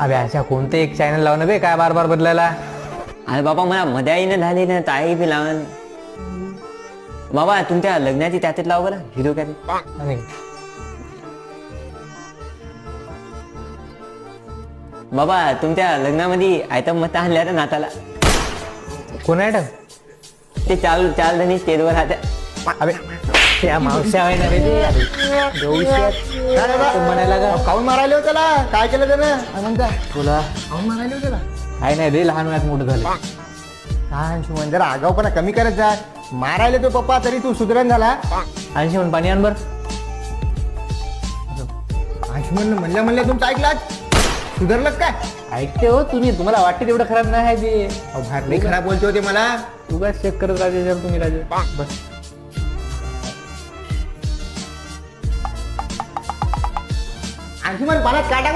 अबे अशा कोणते एक चॅनल लावणं बे, काय बार बार बदलायला. अरे बाबा मला मध्याही न झाली ना, ताई बी लावा. बाबा तुमच्या लग्नाची त्याच्यात लाव बरं, हिरो काय आणि बाबा तुमच्या लग्नामध्ये आयटम मत आणल्या ना नाताला. कोण आहे ते चाल जणी स्टेजवर राहत्या. अबे त्या मावश्या आहे ना रे ते. तू म्हणायला का काऊन मारायला हो त्याला? काय केलं त्यानं म्हणता? तुला काऊन मारायला हो त्याला? काय नाही रे, लहान वयात मोठं झालं. काय शिवण, जरा आगाऊपणा कमी करत जा. मारायला तो पप्पा, तरी तू सुधरण झाला. ऐंशी म्हणून पाणी आण बर. आयुष्यमान म्हणल्या तुमचं ऐकलाच, सुधरलं काय? ऐकते हो तुम्ही, तुम्हाला वाटते तेवढं खराब नाही आहे ते. लई खराब बोलते होते मला. तू काय चेक करत राहते जर तुम्ही राजे. बस आयुष्यमान पाण्यात काय टाकलं?